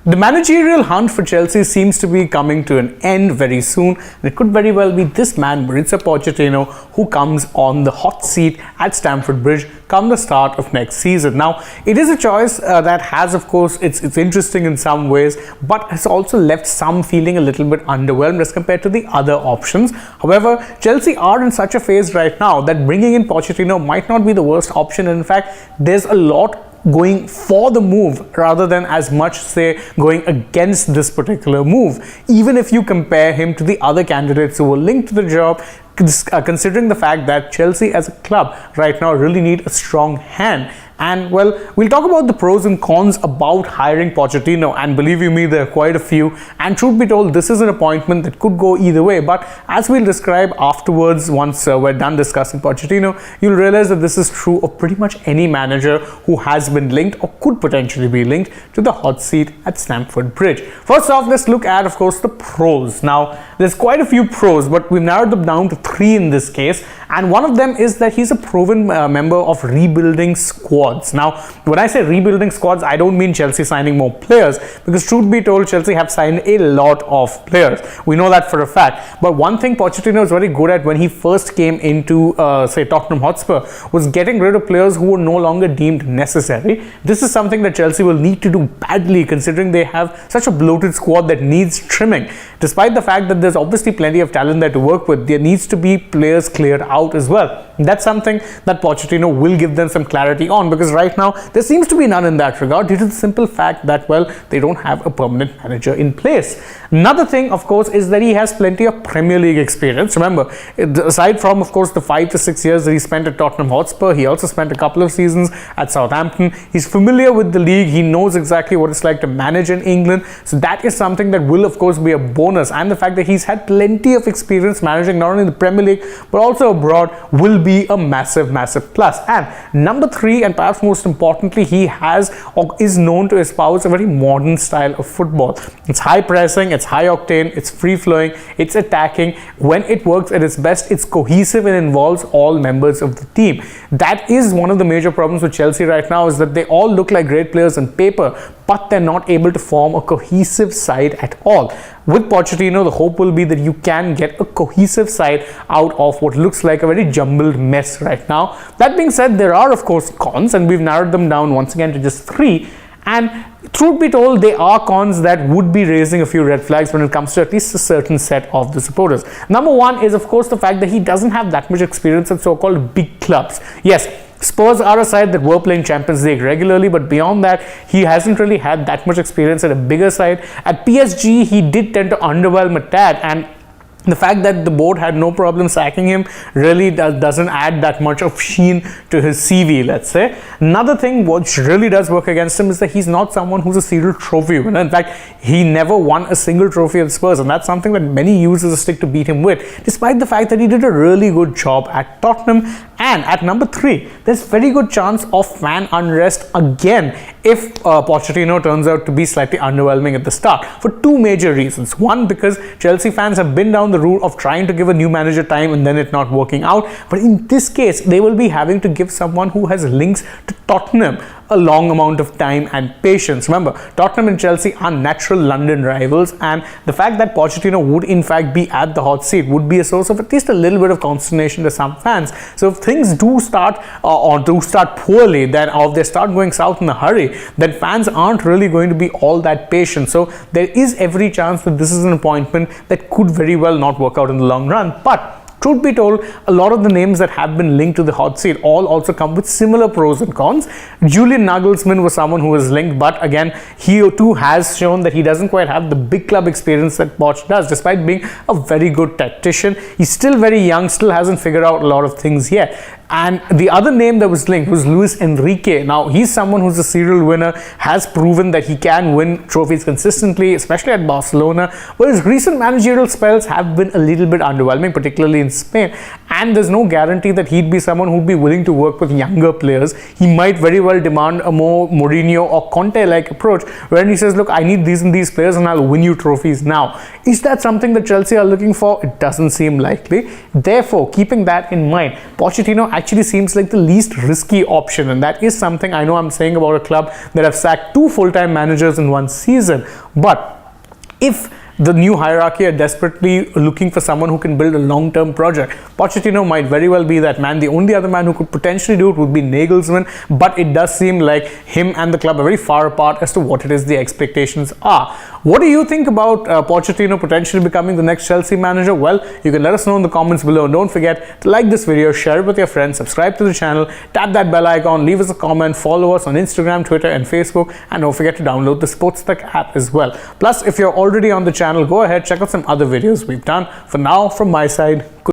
The managerial hunt for Chelsea seems to be coming to an end very soon, and it could very well be this man, Mauricio Pochettino, who comes on the hot seat at Stamford Bridge come the start of next season. Now, it is a choice that has, of course, it's interesting in some ways, but has also left some feeling a little bit underwhelmed as compared to the other options. However, Chelsea are in such a phase right now that bringing in Pochettino might not be the worst option. In fact, there's a lot going for the move rather than as much, say, going against this particular move, even if you compare him to the other candidates who were linked to the job, considering the fact that Chelsea as a club right now really need a strong hand. And well, we'll talk about the pros and cons about hiring Pochettino, and believe you me, there are quite a few, and truth be told, this is an appointment that could go either way. But as we'll describe afterwards, once we're done discussing Pochettino, you'll realize that this is true of pretty much any manager who has been linked or could potentially be linked to the hot seat at Stamford Bridge. First off, let's look at, of course, the pros. Now, there's quite a few pros, but we've narrowed them down to 3 in this case, and one of them is that he's a proven member of rebuilding squads. Now, when I say rebuilding squads, I don't mean Chelsea signing more players, because truth be told, Chelsea have signed a lot of players. We know that for a fact. But one thing Pochettino is very good at when he first came into, say, Tottenham Hotspur, was getting rid of players who were no longer deemed necessary. This is something that Chelsea will need to do badly, considering they have such a bloated squad that needs trimming. Despite the fact that there's obviously plenty of talent there to work with, there needs to be players cleared out as well. That's something that Pochettino will give them some clarity on, because right now there seems to be none in that regard due to the simple fact that, well, they don't have a permanent manager in place. Another thing, of course, is that he has plenty of Premier League experience. Remember, aside from, of course, the 5 to 6 years that he spent at Tottenham Hotspur, he also spent a couple of seasons at Southampton. He's familiar with the league. He knows exactly what it's like to manage in England. So that is something that will, of course, be a bonus. And the fact that he's had plenty of experience managing not only the Premier League but also abroad will be a massive plus. And number 3, and perhaps most importantly, he has or is known to espouse a very modern style of football. It's high pressing, it's high octane, it's free flowing, it's attacking. When it works at its best, it's cohesive and involves all members of the team. That is one of the major problems with Chelsea right now, is that they all look like great players on paper, but they're not able to form a cohesive side at all. With Pochettino, the hope will be that you can get a cohesive side out of what looks like a very jumbled mess right now. That being said, there are, of course, cons, and we've narrowed them down once again to just 3. And truth be told, they are cons that would be raising a few red flags when it comes to at least a certain set of the supporters. Number 1 is, of course, the fact that he doesn't have that much experience at so-called big clubs. Yes, Spurs are a side that were playing Champions League regularly, but beyond that, he hasn't really had that much experience at a bigger side. At PSG, he did tend to underwhelm a tad, and the fact that the board had no problem sacking him really doesn't add that much of sheen to his CV, let's say. Another thing which really does work against him is that he's not someone who's a serial trophy winner. In fact, he never won a single trophy at Spurs, and that's something that many use as a stick to beat him with, despite the fact that he did a really good job at Tottenham. And at number 3, there's very good chance of fan unrest again if Pochettino turns out to be slightly underwhelming at the start, for 2 major reasons. One, because Chelsea fans have been down the route of trying to give a new manager time and then it not working out, but in this case they will be having to give someone who has links to Tottenham a long amount of time and patience. Remember, Tottenham and Chelsea are natural London rivals, and the fact that Pochettino would in fact be at the hot seat would be a source of at least a little bit of consternation to some fans. So if things do start poorly, then or if they start going south in a hurry, then fans aren't really going to be all that patient. So there is every chance that this is an appointment that could very well not work out in the long run. But truth be told, a lot of the names that have been linked to the hot seat all also come with similar pros and cons. Julian Nagelsmann was someone who was linked, but again, he too has shown that he doesn't quite have the big club experience that Poch does, despite being a very good tactician. He's still very young, still hasn't figured out a lot of things yet. And the other name that was linked was Luis Enrique. Now, he's someone who's a serial winner, has proven that he can win trophies consistently, especially at Barcelona, but his recent managerial spells have been a little bit underwhelming, particularly in Spain. And there's no guarantee that he'd be someone who'd be willing to work with younger players. He might very well demand a more Mourinho or Conte-like approach, wherein he says, look, I need these and these players and I'll win you trophies now. Is that something that Chelsea are looking for? It doesn't seem likely. Therefore, keeping that in mind, Pochettino actually seems like the least risky option, and that is something I know I'm saying about a club that have sacked 2 full-time managers in one season. But if the new hierarchy are desperately looking for someone who can build a long-term project, Pochettino might very well be that man. The only other man who could potentially do it would be Nagelsmann, but it does seem like him and the club are very far apart as to what it is the expectations are. What do you think about Pochettino potentially becoming the next Chelsea manager? Well, you can let us know in the comments below. Don't forget to like this video, share it with your friends, subscribe to the channel, tap that bell icon, leave us a comment, follow us on Instagram, Twitter and Facebook, and don't forget to download the AajTak app as well. Plus, if you're already on the channel, go ahead, check out some other videos we've done. For now, from my side,